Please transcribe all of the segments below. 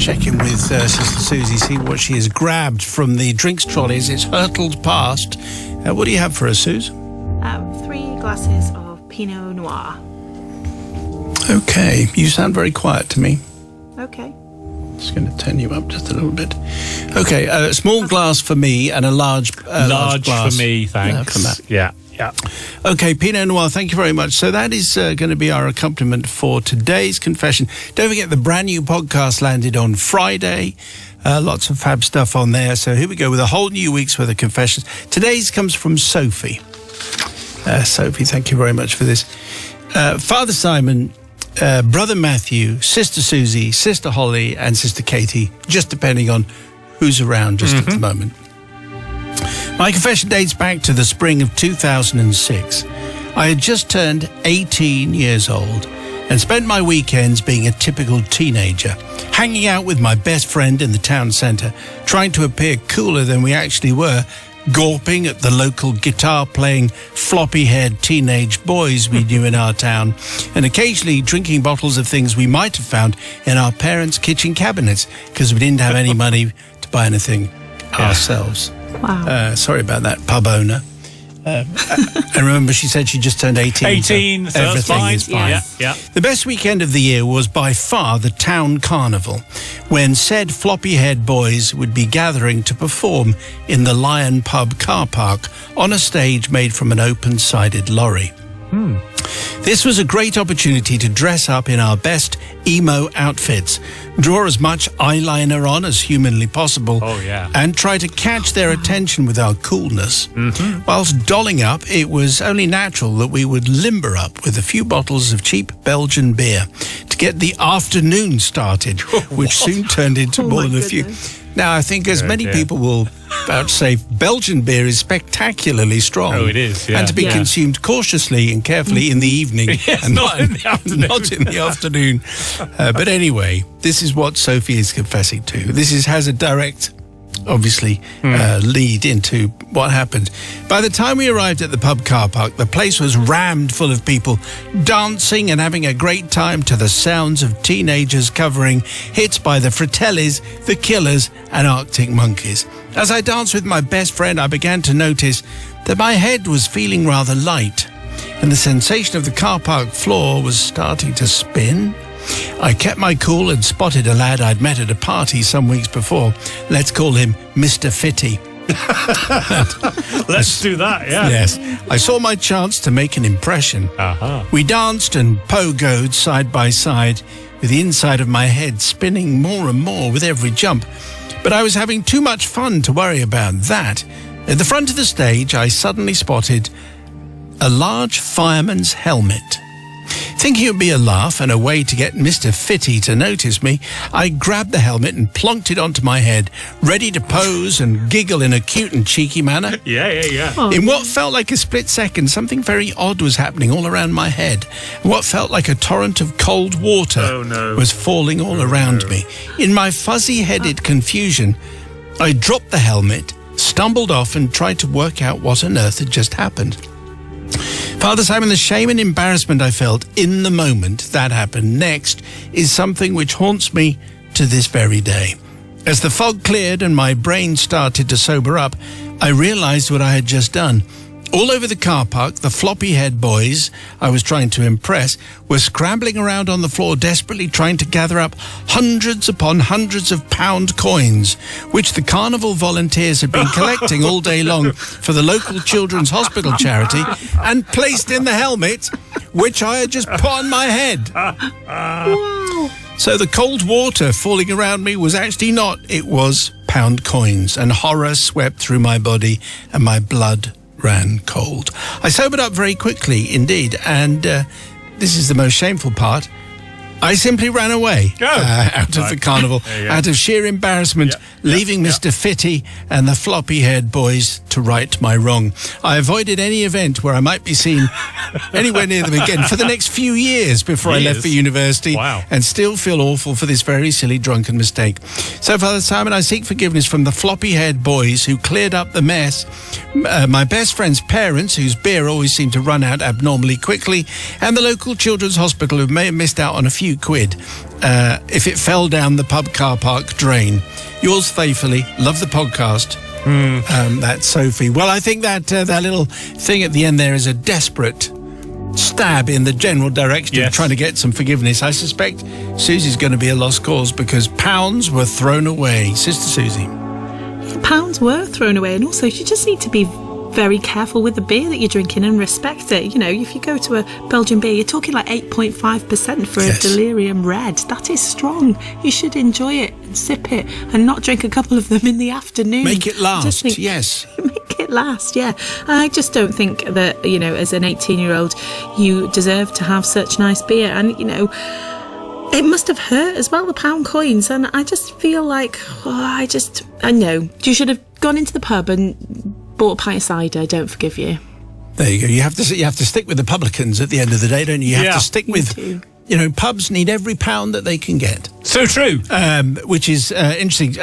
check in with Sister Susie, see what she has grabbed from the drinks trolleys. It's hurtled past. What do you have for us, Suze? 3 glasses of Pinot Noir. Okay, you sound very quiet to me. Okay. Just going to turn you up just a little bit. Okay, a small glass for me and a large large glass for me, thanks. for Matt. Yeah. Okay, Pinot Noir, thank you very much. So that is going to be our accompaniment for today's confession. Don't forget the brand new podcast landed on Friday. Lots of fab stuff on there. So here we go with a whole new week's worth of confessions. Today's comes from Sophie. Sophie, thank you very much for this. Father Simon, Brother Matthew, Sister Susie, Sister Holly and Sister Katie, just depending on who's around just at the moment. My confession dates back to the spring of 2006. I had just turned 18 years old and spent my weekends being a typical teenager, hanging out with my best friend in the town centre, trying to appear cooler than we actually were, gawping at the local guitar-playing, floppy-haired teenage boys we knew in our town, and occasionally drinking bottles of things we might have found in our parents' kitchen cabinets because we didn't have any money to buy anything ourselves. Wow. Sorry about that, pub owner. And remember, she said she just turned 18. 18, so everything that's fine. is fine. Yeah. The best weekend of the year was by far the town carnival, when said floppy-haired boys would be gathering to perform in the Lion Pub car park on a stage made from an open-sided lorry. This was a great opportunity to dress up in our best emo outfits, draw as much eyeliner on as humanly possible, and try to catch their attention with our coolness. Whilst dolling up, it was only natural that we would limber up with a few bottles of cheap Belgian beer to get the afternoon started, which soon turned into more than a few. Now, I think as many people will vouchsafe, Belgian beer is spectacularly strong. Oh, it is, yeah. And to be consumed cautiously and carefully in the evening and not in the afternoon. But anyway, this is what Sophie is confessing to. This has a direct, obviously, lead into what happened. By the time we arrived at the pub car park, the place was rammed full of people dancing and having a great time to the sounds of teenagers covering hits by the Fratellis, the Killers and Arctic Monkeys. As I danced with my best friend, I began to notice that my head was feeling rather light and the sensation of the car park floor was starting to spin. I kept my cool and spotted a lad I'd met at a party some weeks before. Let's call him Mr. Fitty. Let's do that, yeah. Yes. I saw my chance to make an impression. We danced and pogoed side by side, with the inside of my head spinning more and more with every jump. But I was having too much fun to worry about that. At the front of the stage, I suddenly spotted a large fireman's helmet. Thinking it would be a laugh and a way to get Mr. Fitty to notice me, I grabbed the helmet and plonked it onto my head, ready to pose and giggle in a cute and cheeky manner. Yeah. In what felt like a split second, something very odd was happening all around my head. What felt like a torrent of cold water was falling all around me. In my fuzzy-headed confusion, I dropped the helmet, stumbled off and tried to work out what on earth had just happened. Father Simon, the shame and embarrassment I felt in the moment that happened next is something which haunts me to this very day. As the fog cleared and my brain started to sober up, I realized what I had just done. All over the car park, the floppy-haired boys I was trying to impress were scrambling around on the floor, desperately trying to gather up hundreds upon hundreds of pound coins, which the carnival volunteers had been collecting all day long for the local children's hospital charity, and placed in the helmet, which I had just put on my head. Wow. So the cold water falling around me was actually not, it was pound coins, and horror swept through my body and my blood ran cold. I sobered up very quickly indeed, and this is the most shameful part. I simply ran away out of the carnival, out of sheer embarrassment, leaving Mr. Fitty and the floppy-haired boys to right my wrong. I avoided any event where I might be seen anywhere near them again for the next few years before I left for university, and still feel awful for this very silly drunken mistake. So, Father Simon, I seek forgiveness from the floppy-haired boys who cleared up the mess, my best friend's parents, whose beer always seemed to run out abnormally quickly, and the local children's hospital who may have missed out on a few few quid if it fell down the pub car park drain. Yours faithfully, love the podcast. That's Sophie. Well, I think that little thing at the end there is a desperate stab in the general direction of trying to get some forgiveness. I suspect Susie's going to be a lost cause because pounds were thrown away. Sister Susie. Pounds were thrown away, and also you just need to be very careful with the beer that you're drinking and respect it. You know, if you go to a Belgian beer, you're talking like 8.5% for a Delirium Red. That is strong. You should enjoy it and sip it and not drink a couple of them in the afternoon. Make it last, yes. Make it last, yeah. I just don't think that, you know, as an 18-year-old, you deserve to have such nice beer. And, you know, it must have hurt as well, the pound coins. And I just feel like, I know. You should have gone into the pub and bought a pint of cider. I don't forgive you. There you go. You have to stick with the publicans at the end of the day, don't you? You have to stick with, you know, pubs need every pound that they can get. So true. Which is interesting.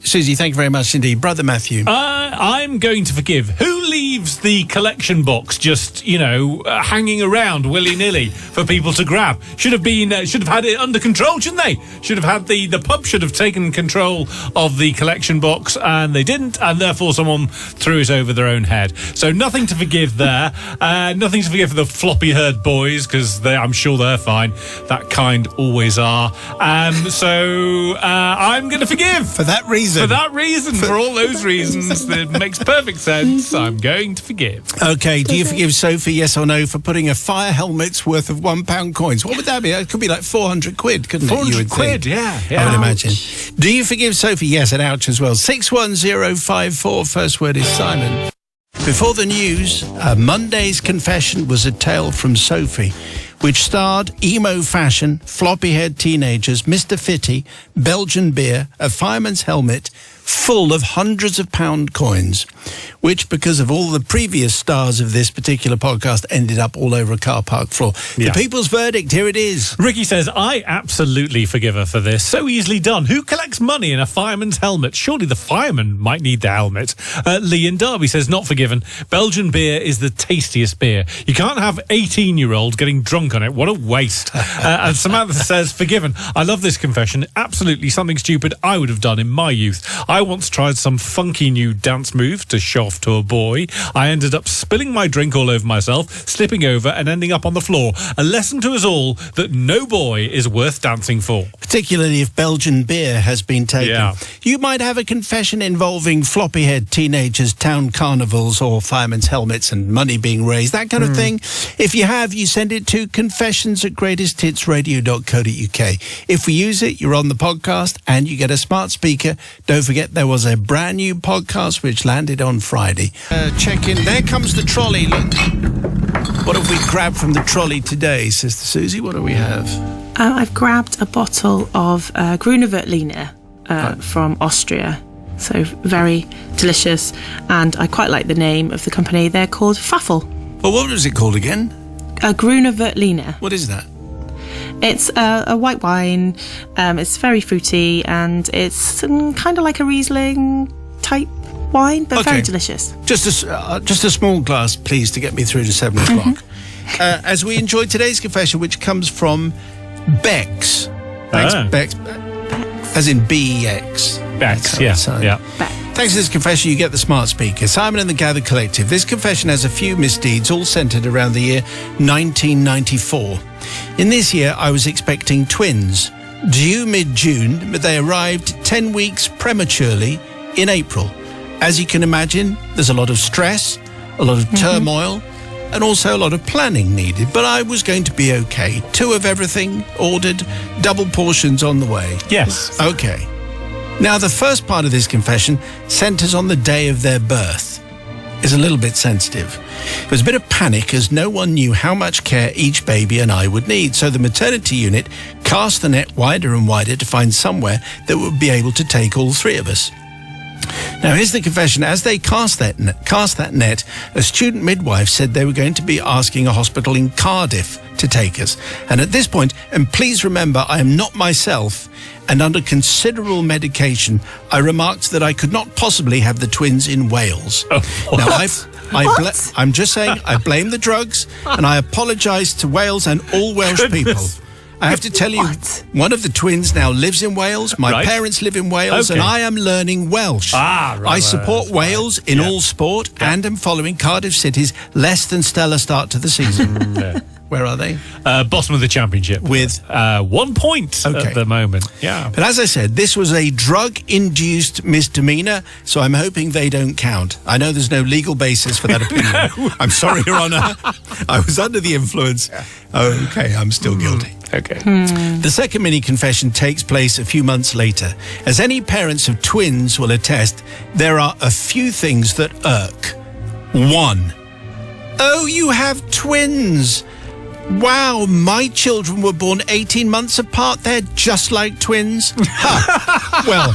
Susie, thank you very much indeed. Brother Matthew. I'm going to forgive. Who leaves the collection box just, you know, hanging around willy-nilly for people to grab? Should have had it under control, shouldn't they? Should have had the pub should have taken control of the collection box, and they didn't, and therefore someone threw it over their own head. So nothing to forgive there. Nothing to forgive for the floppy-haired boys, because I'm sure they're fine. That kind always are. So I'm going to forgive. For that reason. For all those reasons. That makes perfect sense. I'm going to forgive. Okay, do you forgive Sophie, yes or no, for putting a fire helmet's worth of £1 coins? What would that be? It could be like 400 quid, couldn't it? 400 quid, yeah. I would imagine. Do you forgive Sophie? Yes, and ouch as well. 61054, first word is Simon. Before the news, Monday's confession was a tale from Sophie, which starred emo fashion, floppy-haired teenagers, Mr. Fitty, Belgian beer, a fireman's helmet, full of hundreds of pound coins, which, because of all the previous stars of this particular podcast, ended up all over a car park floor. The people's verdict, here it is. Ricky says, I absolutely forgive her for this. So easily done. Who collects money in a fireman's helmet? Surely the fireman might need the helmet. Lee in Derby says, not forgiven. Belgian beer is the tastiest beer. You can't have 18-year-olds getting drunk on it. What a waste. And Samantha says, forgiven. I love this confession. Absolutely something stupid I would have done in my youth. I once tried some funky new dance move to show off to a boy. I ended up spilling my drink all over myself, slipping over and ending up on the floor. A lesson to us all that no boy is worth dancing for. Particularly if Belgian beer has been taken. Yeah. You might have a confession involving floppy-haired teenagers, town carnivals, or firemen's helmets and money being raised, that kind of thing. If you have, you send it to confessions@greatesthitsradio.co.uk. If we use it, you're on the podcast and you get a smart speaker. Don't forget there was a brand new podcast which landed on Friday. Check in. There comes the trolley. Look. What have we grabbed from the trolley today, Sister Susie? What do we have? I've grabbed a bottle of Grüne Veltliner from Austria. So very delicious. And I quite like the name of the company. They're called Pfaffel. Well, what was it called again? Grüne Veltliner. What is that? It's a white wine. It's very fruity, and it's kind of like a Riesling type wine, but very delicious. Just a small glass, please, to get me through to 7 o'clock. As we enjoy today's confession, which comes from Bex. Thanks, Bex. As in B-E-X. Bex, yeah. Thanks to this confession, you get the smart speaker. Simon and the Gathered Collective. This confession has a few misdeeds, all centred around the year 1994. In this year, I was expecting twins, due mid-June, but they arrived 10 weeks prematurely in April. As you can imagine, there's a lot of stress, a lot of turmoil, and also a lot of planning needed. But I was going to be okay. 2 of everything ordered, double portions on the way. Yes. Okay. Now, the first part of this confession centres on the day of their birth. It's a little bit sensitive. There was a bit of panic as no one knew how much care each baby and I would need, so the maternity unit cast the net wider and wider to find somewhere that would be able to take all 3 of us. Now, here's the confession. As they cast that net, a student midwife said they were going to be asking a hospital in Cardiff to take us. And at this point, and please remember, I am not myself, and under considerable medication, I remarked that I could not possibly have the twins in Wales. Now, I'm just saying, I blame the drugs, and I apologise to Wales and all Welsh people. I have to tell you, What? one of the twins now lives in Wales. My Right. parents live in Wales, Okay. and I am learning Welsh. Ah, right, I support right. Wales in Yeah. all sport and am following Cardiff City's less than stellar start to the season. Yeah. Where are they? Bottom of the championship. With? 1 point Okay. at the moment. Yeah. But as I said, this was a drug-induced misdemeanor, so I'm hoping they don't count. I know there's no legal basis for that opinion. I'm sorry, Your Honour. I was under the influence. Okay, I'm still guilty. Okay. The second mini confession takes place a few months later. As any parents of twins will attest, there are a few things that irk. 1. Oh, you have twins. Wow, my children were born 18 months apart. They're just like twins. Ha. Well,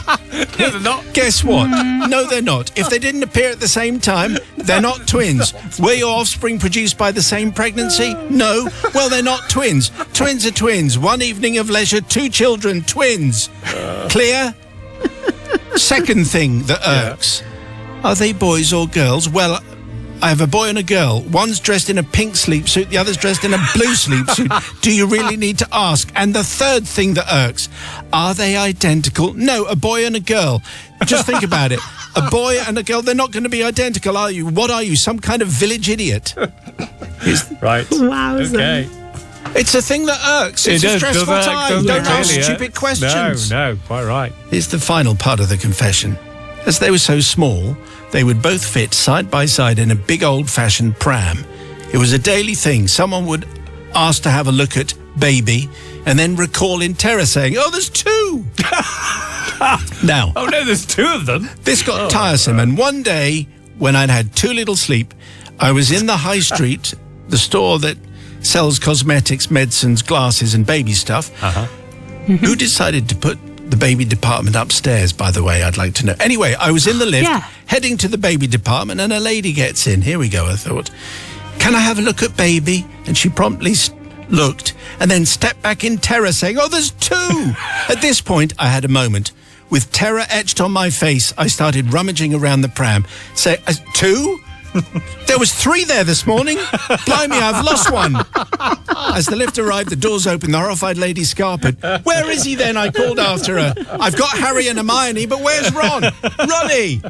No, they're not. guess what? No, they're not. If they didn't appear at the same time, they're not twins. Were your offspring produced by the same pregnancy? No. Well, they're not twins. Twins are twins. One evening of leisure, 2 children, twins. Clear? Second thing that irks. Are they boys or girls? Well, I have a boy and a girl. One's dressed in a pink sleepsuit, the other's dressed in a blue sleepsuit. Do you really need to ask? And the third thing that irks, are they identical? No, a boy and a girl. Just think about it. A boy and a girl, they're not going to be identical, are you? What are you, some kind of village idiot? Right. Wowza. Okay. It's a thing that irks. It's a stressful time. Don't ask stupid questions. No, quite right. Here's the final part of the confession. As they were so small, they would both fit side by side in a big old-fashioned pram. It was a daily thing. Someone would ask to have a look at baby and then recall in terror saying, oh, there's 2. Now, Oh, no, there's 2 of them. this got tiresome, and one day, when I'd had too little sleep, I was in the high street, the store that sells cosmetics, medicines, glasses and baby stuff. Who decided to put the baby department upstairs, by the way? I'd like to know. Anyway, I was in the lift, Yeah. heading to the baby department, and a lady gets in. Here we go, I thought. Can I have a look at baby? And she promptly looked and then stepped back in terror, saying, oh, there's 2. At this point, I had a moment. With terror etched on my face, I started rummaging around the pram. Say, 2? There was 3 there this morning. Blimey, I've lost one. As the lift arrived, the doors opened. The horrified lady scarpered. Where is he then? I called after her. I've got Harry and Hermione, but where's Ron? Ronnie!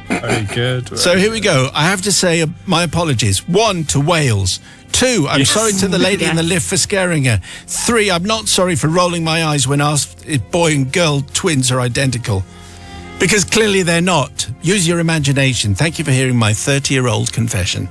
Very good. So here we go. I have to say my apologies. 1, to Wales. 2, I'm sorry to the lady in the lift for scaring her. 3, I'm not sorry for rolling my eyes when asked if boy and girl twins are identical. Because clearly they're not. Use your imagination. Thank you for hearing my 30-year-old confession.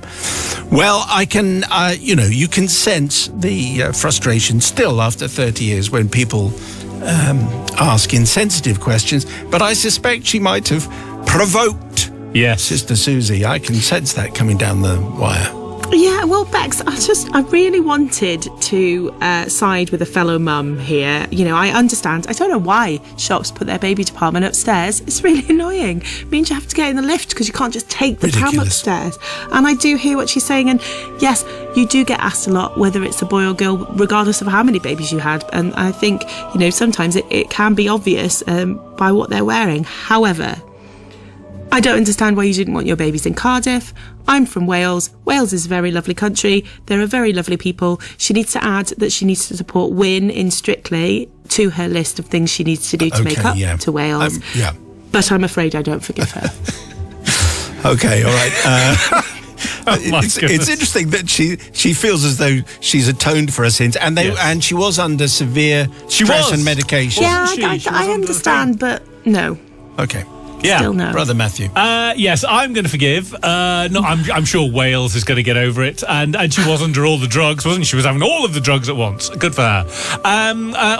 Well, I can, you can sense the frustration still after 30 years when people ask insensitive questions. But I suspect she might have provoked Yes. Sister Susie. I can sense that coming down the wire. Yeah, well, Bex, I really wanted to side with a fellow mum here. You know, I understand. I don't know why shops put their baby department upstairs. It's really annoying. It means you have to get in the lift because you can't just take the pram Ridiculous. upstairs. And I do hear what she's saying. And yes, you do get asked a lot whether it's a boy or girl, regardless of how many babies you had. And I think, sometimes it can be obvious by what they're wearing. However, I don't understand why you didn't want your babies in Cardiff. I'm from Wales. Wales is a very lovely country. There are very lovely people. She needs to add that she needs to support Win in Strictly to her list of things she needs to do to make up to Wales. Yeah. But I'm afraid I don't forgive her. Okay, all right. Goodness. It's interesting that she feels as though she's atoned for her sins, and and she was under severe stress and medication. Yeah, Wasn't she? She was I under the understand, but no. Okay. Yeah. Still no. Brother Matthew. Yes, I'm going to forgive. No, I'm sure Wales is going to get over it. And she was under all the drugs, wasn't she? She was having all of the drugs at once. Good for her.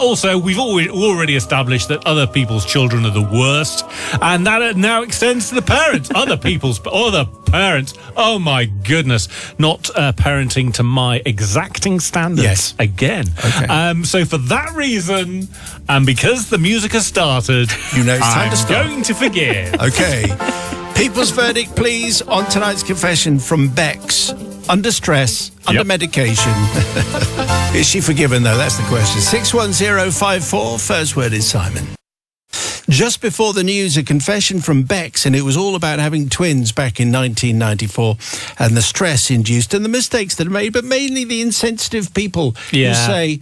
Also, we've already established that other people's children are the worst. And that now extends to the parents. Other parents. Oh, my goodness. Not parenting to my exacting standards. Yes. Again. Okay. So for that reason, and because the music has started, You know it's time I'm to stop. going to forgive. Okay. People's verdict, please, on tonight's confession from Bex. Under stress, under medication. Is she forgiven, though? That's the question. 61054, first word is Simon. Just before the news, a confession from Bex, and it was all about having twins back in 1994 and the stress induced and the mistakes that are made, but mainly the insensitive people who say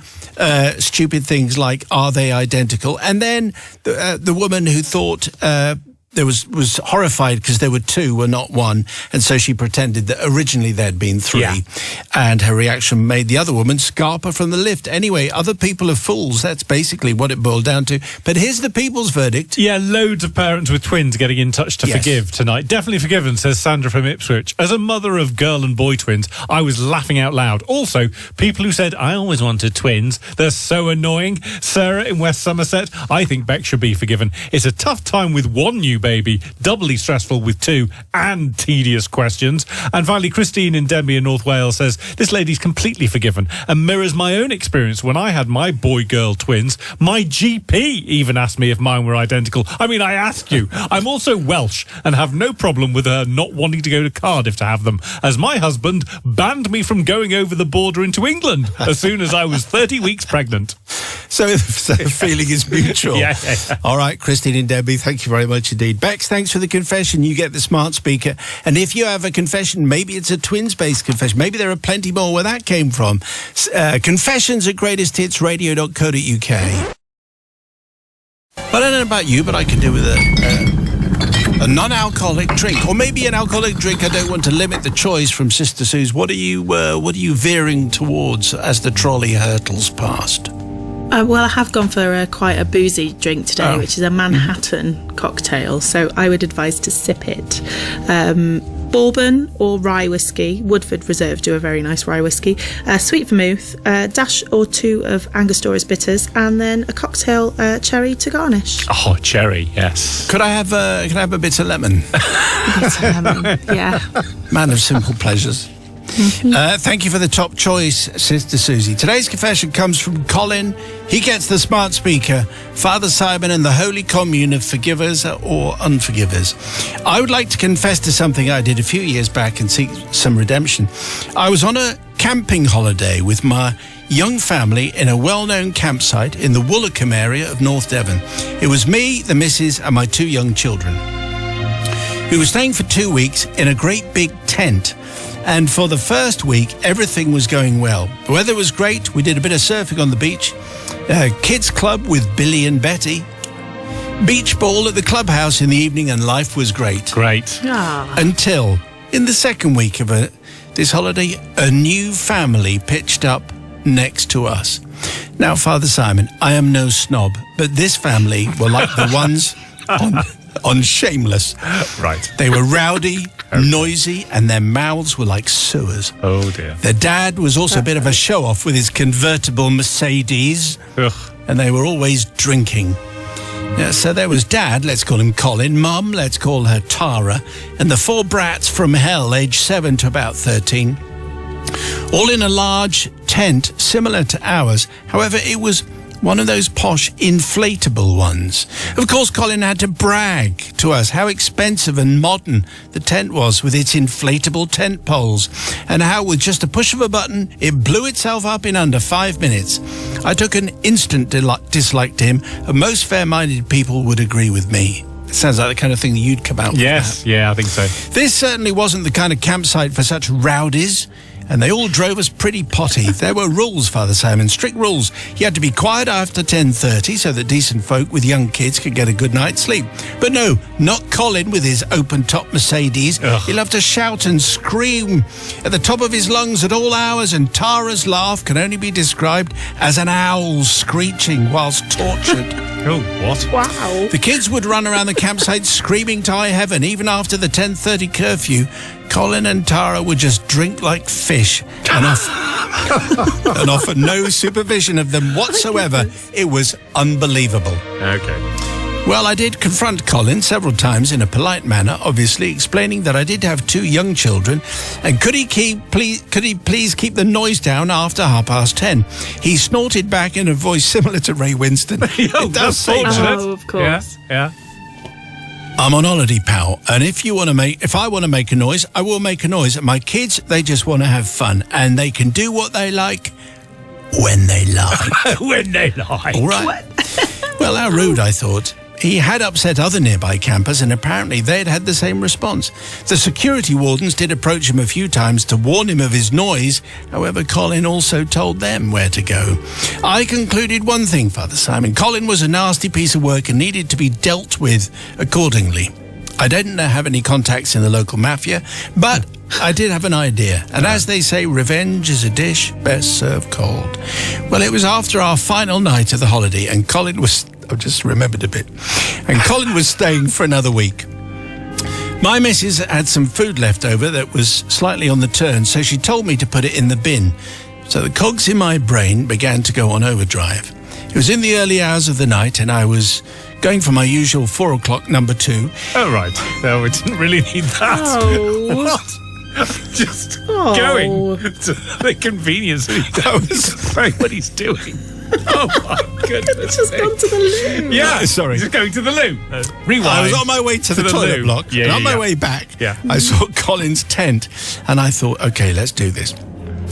stupid things like, are they identical? And then the woman who thought... was horrified because there were two, were not one, and so she pretended that originally there'd been three, and her reaction made the other woman scarper from the lift. Anyway, other people are fools. That's basically what it boiled down to. But here's the people's verdict. Yeah, loads of parents with twins getting in touch to forgive tonight. Definitely forgiven, says Sandra from Ipswich. As a mother of girl and boy twins, I was laughing out loud. Also, people who said, I always wanted twins. They're so annoying. Sarah in West Somerset, I think Beck should be forgiven. It's a tough time with one new baby, doubly stressful with two, and tedious questions. And finally, Christine in Denbigh in North Wales says, this lady's completely forgiven and mirrors my own experience when I had my boy-girl twins. My GP even asked me if mine were identical. I mean, I ask you. I'm also Welsh and have no problem with her not wanting to go to Cardiff to have them, as my husband banned me from going over the border into England as soon as I was 30 weeks pregnant. So the feeling is mutual. Yeah. All right, Christine and Debbie, thank you very much indeed. Bex, thanks for the confession. You get the smart speaker. And if you have a confession, maybe it's a twins-based confession. Maybe there are plenty more where that came from. Confessions at greatesthitsradio.co.uk. I don't know about you, but I could do with a non-alcoholic drink, or maybe an alcoholic drink. I don't want to limit the choice from Sister Sue's. What are you veering towards as the trolley hurtles past? Well, I have gone for quite a boozy drink today, which is a Manhattan cocktail. So I would advise to sip it. Bourbon or rye whiskey. Woodford Reserve do a very nice rye whiskey. Sweet vermouth, a dash or two of Angostora's bitters, and then a cocktail cherry to garnish. Oh, cherry, yes. Could I have a bit of lemon? Yeah. Man of simple pleasures. Thank you for the top choice, Sister Susie. Today's confession comes from Colin. He gets the smart speaker. Father Simon and the Holy Commune of forgivers or unforgivers. I would like to confess to something I did a few years back and seek some redemption. I was on a camping holiday with my young family in a well-known campsite in the Woolacombe area of North Devon. It was me, the missus, and my two young children. We were staying for 2 weeks in a great big tent. And for the first week, everything was going well. The weather was great. We did a bit of surfing on the beach. Kids club with Billy and Betty. Beach ball at the clubhouse in the evening, and life was great. Great. Until, in the second week of this holiday, a new family pitched up next to us. Now, Father Simon, I am no snob, but this family were like the ones on Shameless. Right. They were rowdy, noisy, and their mouths were like sewers. Oh, dear. Their dad was also a bit of a show-off with his convertible Mercedes. Ugh. And they were always drinking. Yeah, so there was Dad, let's call him Colin, Mum, let's call her Tara, and the 4 brats from hell, aged 7 to about 13. All in a large tent similar to ours. However, it was one of those posh inflatable ones. Of course, Colin had to brag to us how expensive and modern the tent was with its inflatable tent poles, and how with just a push of a button it blew itself up in under 5 minutes. I took an instant dislike to him, and most fair-minded people would agree with me. It sounds like the kind of thing that you'd come out with. Yes, yeah, I think so. This certainly wasn't the kind of campsite for such rowdies, and they all drove us pretty potty. There were rules, Father Simon, strict rules. You had to be quiet after 10:30 so that decent folk with young kids could get a good night's sleep. But no, not Colin with his open-top Mercedes. Ugh. He loved to shout and scream at the top of his lungs at all hours, and Tara's laugh can only be described as an owl screeching whilst tortured. Oh, what? Wow. The kids would run around the campsite screaming to high heaven. Even after the 10:30 curfew, Colin and Tara would just drink like fish and offer no supervision of them whatsoever. It was unbelievable. Okay. Well, I did confront Colin several times in a polite manner, obviously, explaining that I did have 2 young children, and could he please keep the noise down after 10:30? He snorted back in a voice similar to Ray Winston. It does say that. Oh, of course. Yeah. I'm on holiday, pal, and if I want to make a noise, I will make a noise. My kids, they just want to have fun, and they can do what they like when they like. When they like. All right. Well, how rude, I thought. he had upset other nearby campers, and apparently they'd had the same response. The security wardens did approach him a few times to warn him of his noise. However, Colin also told them where to go. I concluded one thing, Father Simon. Colin was a nasty piece of work and needed to be dealt with accordingly. I didn't have any contacts in the local mafia, but I did have an idea. And as they say, revenge is a dish best served cold. Well, it was after our final night of the holiday, and Colin was... I've just remembered a bit. And Colin was staying for another week. My missus had some food left over that was slightly on the turn, so she told me to put it in the bin. So the cogs in my brain began to go on overdrive. It was in the early hours of the night, and I was going for my usual 4 o'clock number 2. Oh, right. No, we didn't really need that. Oh. What? Just going to the convenience. That was what he's doing. Oh, my goodness. Just gone to the loo. Yeah, sorry. He's going to the loo. Rewind. I was on my way to the toilet block, and on my way back, I saw Colin's tent, and I thought, okay, let's do this.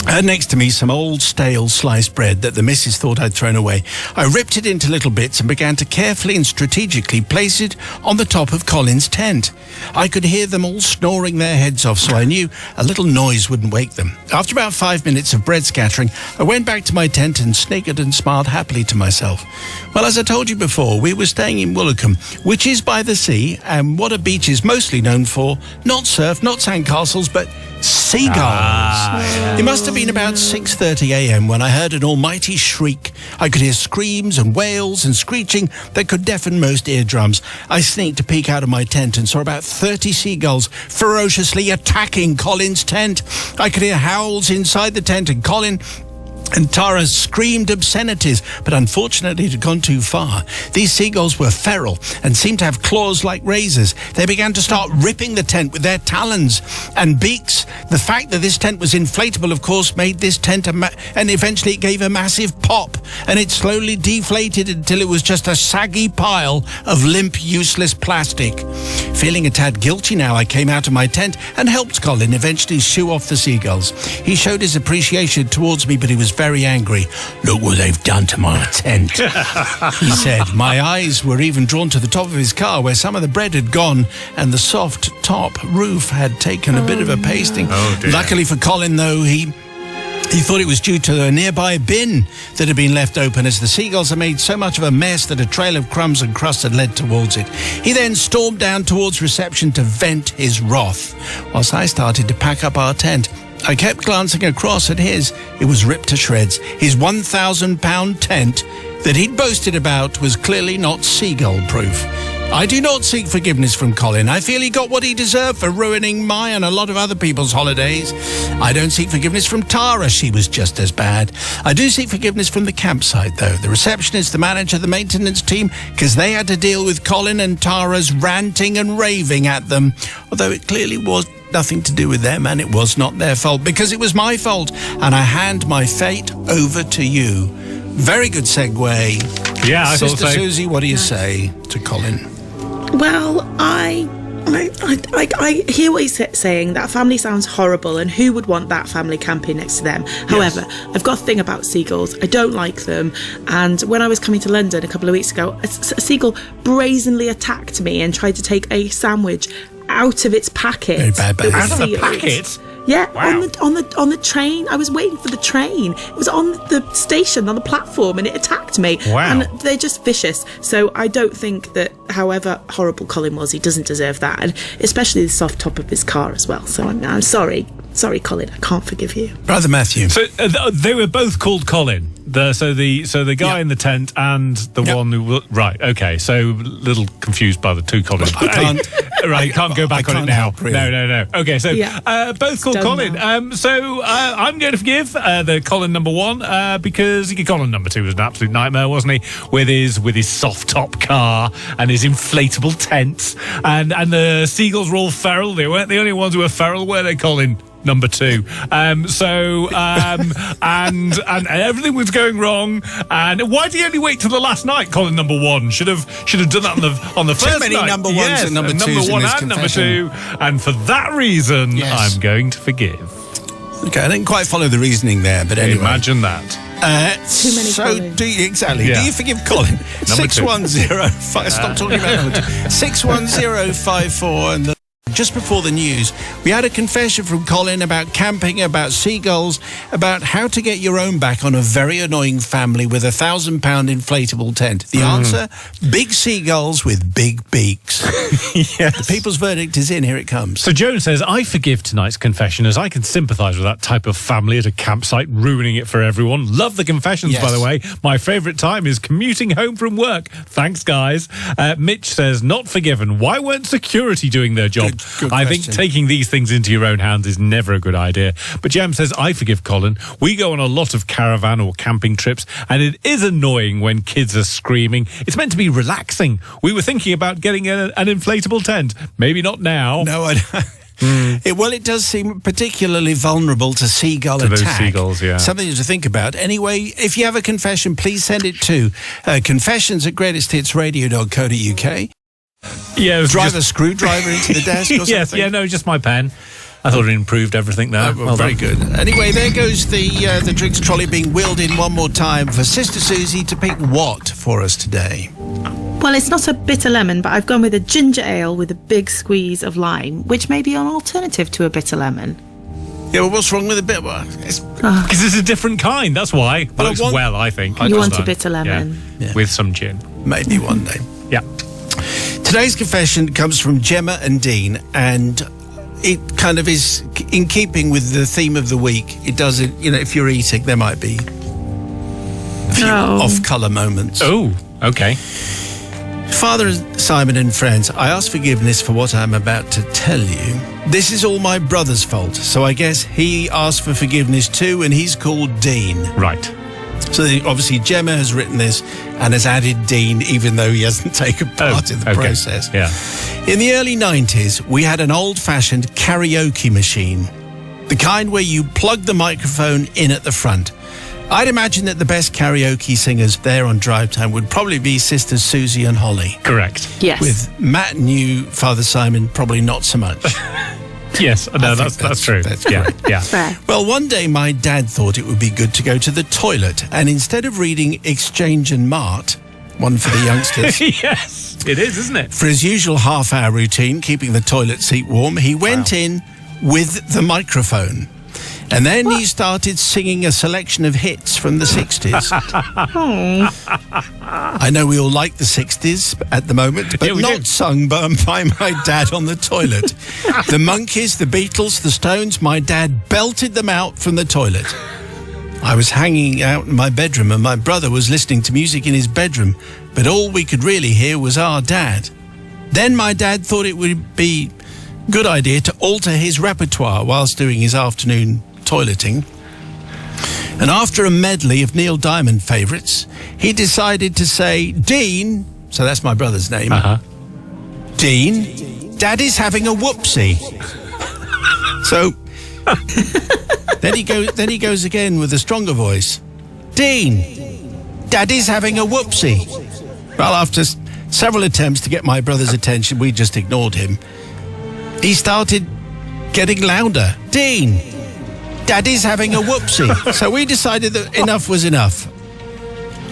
I had next to me some old stale sliced bread that the missus thought I'd thrown away. I ripped it into little bits and began to carefully and strategically place it on the top of Colin's tent. I could hear them all snoring their heads off, so I knew a little noise wouldn't wake them. After about 5 minutes of bread scattering, I went back to my tent and sniggered and smiled happily to myself. Well, as I told you before, we were staying in Woolacombe, which is by the sea, and what a beach is mostly known for, not surf, not sandcastles, but seagulls. It must have been about 6:30 a.m. when I heard an almighty shriek. I could hear screams and wails and screeching that could deafen most eardrums. I sneaked to peek out of my tent and saw about 30 seagulls ferociously attacking Colin's tent. I could hear howls inside the tent, and Colin and Tara screamed obscenities, but unfortunately it had gone too far. These seagulls were feral and seemed to have claws like razors. They began to start ripping the tent with their talons and beaks. The fact that this tent was inflatable, of course, made this tent and eventually it gave a massive pop, and it slowly deflated until it was just a saggy pile of limp, useless plastic. Feeling a tad guilty now, I came out of my tent and helped Colin eventually shoo off the seagulls. He showed his appreciation towards me, but he was very angry. Look what they've done to my tent, he said. My eyes were even drawn to the top of his car, where some of the bread had gone and the soft top roof had taken a bit of a pasting. Luckily for Colin, though, he thought it was due to a nearby bin that had been left open, as the seagulls had made so much of a mess that a trail of crumbs and crust had led towards it. He then stormed down towards reception to vent his wrath, whilst I started to pack up our tent. I kept glancing across at his. It was ripped to shreds. His £1,000 tent that he'd boasted about was clearly not seagull-proof. I do not seek forgiveness from Colin. I feel he got what he deserved for ruining my and a lot of other people's holidays. I don't seek forgiveness from Tara. She was just as bad. I do seek forgiveness from the campsite, though. The receptionist, the manager, the maintenance team, because they had to deal with Colin and Tara's ranting and raving at them, although it clearly was nothing to do with them, and it was not their fault, because it was my fault, and I hand my fate over to you. Very good segue. Yeah, I Sister thought so. Susie, what do you say to Colin? Well, I hear what he's saying. That family sounds horrible, and who would want that family camping next to them? However, I've got a thing about seagulls. I don't like them, and when I was coming to London a couple of weeks ago, a seagull brazenly attacked me and tried to take a sandwich out of its packet. Very bad behaviour. Out of the packet? Yeah, Wow. on the train. I was waiting for the train. It was on the station, on the platform, and it attacked me. Wow. And they're just vicious. So I don't think that, however horrible Colin was, he doesn't deserve that, and especially the soft top of his car as well. So I'm sorry. Sorry, Colin, I can't forgive you. Brother Matthew. So they were both called Colin. So the guy in the tent and the one who right. Okay. So a little confused by the two Collins. I can't. Right, can't go back I on it can't now. help, really. No. Okay, so both called Done Colin. now. So I'm going to forgive the Colin number one because Colin number two was an absolute nightmare, wasn't he? With his soft top car and his inflatable tent, and the seagulls were all feral. They weren't the only ones who were feral, were they, Colin? Number two. And everything was going wrong. And why did he only wait till the last night, Colin number one? Should have done that on the first Too many night. number ones and number twos number in one this and number confession. two. And for that reason, Yes. I'm going to forgive. Okay, I didn't quite follow the reasoning there, but anyway. Imagine that. Too many Collins. Exactly. Yeah. Do you forgive Colin? 610. Stop talking about number 2. 61054 and just before the news, we had a confession from Colin about camping, about seagulls, about how to get your own back on a very annoying family with £1,000 inflatable tent. The answer, big seagulls with big beaks. Yes. The people's verdict is in. Here it comes. So Joan says, I forgive tonight's confession as I can sympathise with that type of family at a campsite, ruining it for everyone. Love the confessions, Yes. by the way. My favourite time is commuting home from work. Thanks, guys. Mitch says, not forgiven. Why weren't security doing their job? Good I think question. taking these things into your own hands is never a good idea. But Jem says, I forgive Colin. We go on a lot of caravan or camping trips, and it is annoying when kids are screaming. It's meant to be relaxing. We were thinking about getting an inflatable tent. Maybe not now. No, I don't. It does seem particularly vulnerable to seagull To those attack. seagulls, yeah. Something to think about. Anyway, if you have a confession, please send it to confessions@greatesthitsradio.co.uk. Yeah, it was Drive just- a screwdriver into the desk or something. Yes, yeah, no, just my pen. I thought it improved everything there. Well, very done. good. Anyway, there goes the drinks trolley being wheeled in one more time for Sister Susie to pick what for us today. Well, it's not a bitter lemon, but I've gone with a ginger ale with a big squeeze of lime, which may be an alternative to a bitter lemon. Yeah, well, what's wrong with a bit? Well, Because it's a different kind, that's why. But I it's want- well, I think. You want a Fine. bitter lemon. Yeah. With some gin. maybe one day. Yeah. Today's confession comes from Gemma and Dean, and it kind of is in keeping with the theme of the week. It does it, if you're eating, there might be a few off-colour moments. Oh, okay. Father Simon and friends, I ask forgiveness for what I'm about to tell you. This is all my brother's fault, so I guess he asked for forgiveness too, and he's called Dean. Right. So obviously Gemma has written this and has added Dean, even though he hasn't taken part in the okay. process. Yeah. In the early 90s, we had an old-fashioned karaoke machine, the kind where you plug the microphone in at the front. I'd imagine that the best karaoke singers there on Drive Time would probably be Sisters Susie and Holly. Correct. Yes. With Matt and you, Father Simon, probably not so much. Yes, no, think that's true. that's yeah, correct. yeah. Fair. Well, one day my dad thought it would be good to go to the toilet, and instead of reading Exchange and Mart, one for the youngsters, Yes, it is, isn't it? for his usual half-hour routine, keeping the toilet seat warm, he went in with the microphone. And then he started singing a selection of hits from the 60s. I know we all like the 60s at the moment, but Yeah, we not do. sung by my dad on the toilet. The Monkees, the Beatles, the Stones, my dad belted them out from the toilet. I was hanging out in my bedroom and my brother was listening to music in his bedroom, but all we could really hear was our dad. Then my dad thought it would be a good idea to alter his repertoire whilst doing his afternoon toileting. And after a medley of Neil Diamond favourites, he decided to say, Dean, so that's my brother's name, Dean, Daddy's having a whoopsie. So then he goes again with a stronger voice. Dean, Daddy's having a whoopsie. Well, after several attempts to get my brother's attention, we just ignored him. He started getting louder. Dean, Daddy's having a whoopsie. So we decided that enough was enough.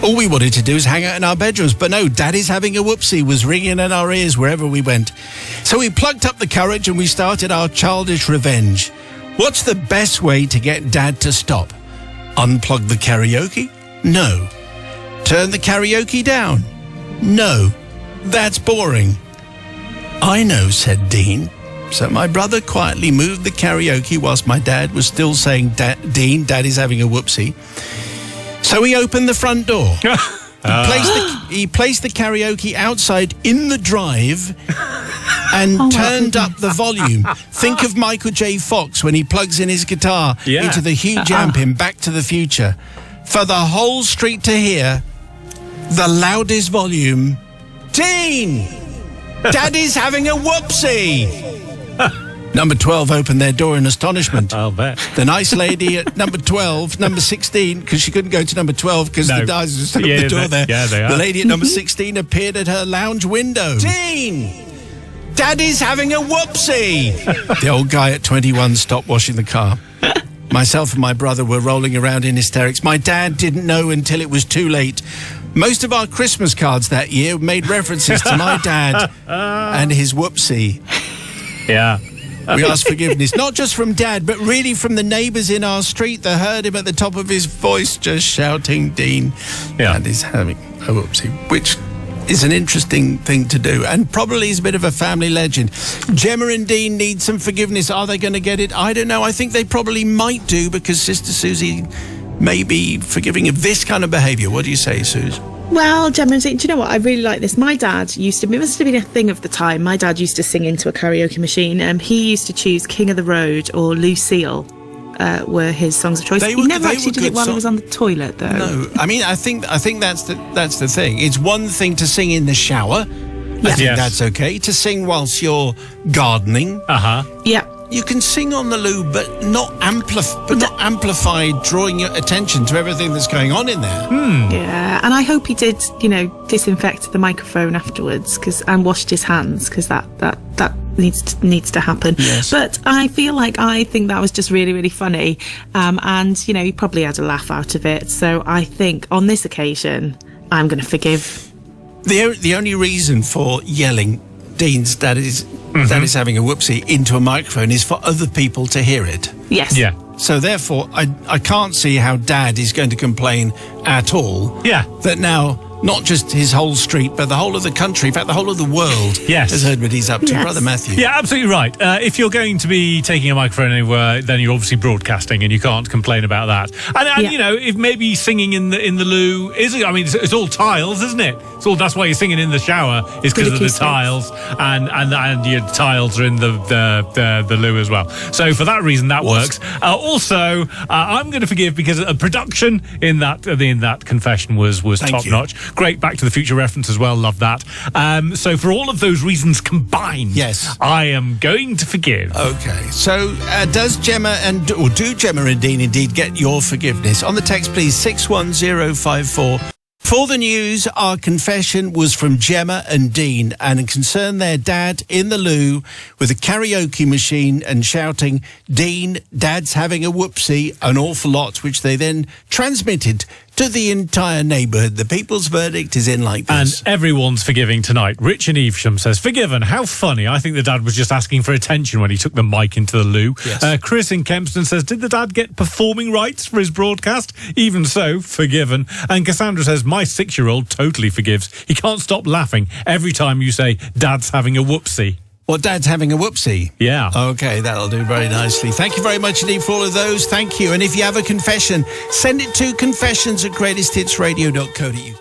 All we wanted to do is hang out in our bedrooms, but no, Daddy's having a whoopsie was ringing in our ears wherever we went. So we plucked up the courage and we started our childish revenge. What's the best way to get Dad to stop? Unplug the karaoke? No. Turn the karaoke down? No. That's boring. I know, said Dean. So my brother quietly moved the karaoke whilst my dad was still saying, Dean, Daddy's having a whoopsie. So he opened the front door. He placed the karaoke outside in the drive and turned up the volume. Think of Michael J. Fox when he plugs in his guitar into the huge amp in Back to the Future. For the whole street to hear, the loudest volume, Dean, Daddy's having a whoopsie. Number 12 opened their door in astonishment. I'll bet. The nice lady at number 12, number 16, because she couldn't go to number 12 because the guys just opened the door there. Yeah, they are. The lady at number 16 appeared at her lounge window. Dean! Daddy's having a whoopsie! The old guy at 21 stopped washing the car. Myself and my brother were rolling around in hysterics. My dad didn't know until it was too late. Most of our Christmas cards that year made references to my dad and his whoopsie. Yeah. We asked forgiveness, not just from Dad, but really from the neighbours in our street that heard him at the top of his voice just shouting, Dean. Yeah. And he's having a whoopsie, which is an interesting thing to do and probably is a bit of a family legend. Gemma and Dean need some forgiveness. Are they going to get it? I don't know. I think they probably might do because Sister Susie may be forgiving of this kind of behaviour. What do you say, Suze? Well, Gemma, do you know what? I really like this. My dad used to, it must have been a thing of the time, my dad used to sing into a karaoke machine. He used to choose King of the Road or Lucille were his songs of choice. He never actually did it while he was on the toilet, though. No, I mean, I think that's the thing. It's one thing to sing in the shower. I think that's okay. To sing whilst you're gardening. Yeah. You can sing on the loo, but not amplified, drawing your attention to everything that's going on in there. Yeah, and I hope he did, disinfect the microphone afterwards and washed his hands, because that needs to happen. Yes. But I think that was just really, really funny, and he probably had a laugh out of it. So I think on this occasion, I'm going to forgive. The only reason for yelling Dean's dad is having a whoopsie into a microphone is for other people to hear it. Yes. Yeah. So therefore, I can't see how Dad is going to complain at all. Yeah. That now, not just his whole street, but the whole of the country, in fact, the whole of the world has heard what he's up to. Yes. Brother Matthew. Yeah, absolutely right. If you're going to be taking a microphone anywhere, then you're obviously broadcasting, and you can't complain about that. And if maybe singing in the loo it's all tiles, isn't it? That's why you're singing in the shower is because of the tiles, and your tiles are in the loo as well. So for that reason, that works. Also, I'm going to forgive because a production in that confession was top notch. Great Back to the Future reference as well. Love that. So for all of those reasons combined, I am going to forgive. Okay. So do Gemma and Dean indeed get your forgiveness? On the text, please, 61054. For the news, our confession was from Gemma and Dean, and it concerned their dad in the loo with a karaoke machine and shouting, Dean, Dad's having a whoopsie, an awful lot, which they then transmitted to the entire neighbourhood. The people's verdict is in like this. And everyone's forgiving tonight. Rich in Evesham says, forgiven. How funny. I think the dad was just asking for attention when he took the mic into the loo. Yes. Chris in Kempston says, did the dad get performing rights for his broadcast? Even so, forgiven. And Cassandra says, my 6-year-old totally forgives. He can't stop laughing every time you say, Dad's having a whoopsie. Well, Dad's having a whoopsie. Yeah. Okay, that'll do very nicely. Thank you very much indeed for all of those. Thank you. And if you have a confession, send it to confessions@greatesthitsradio.co.uk.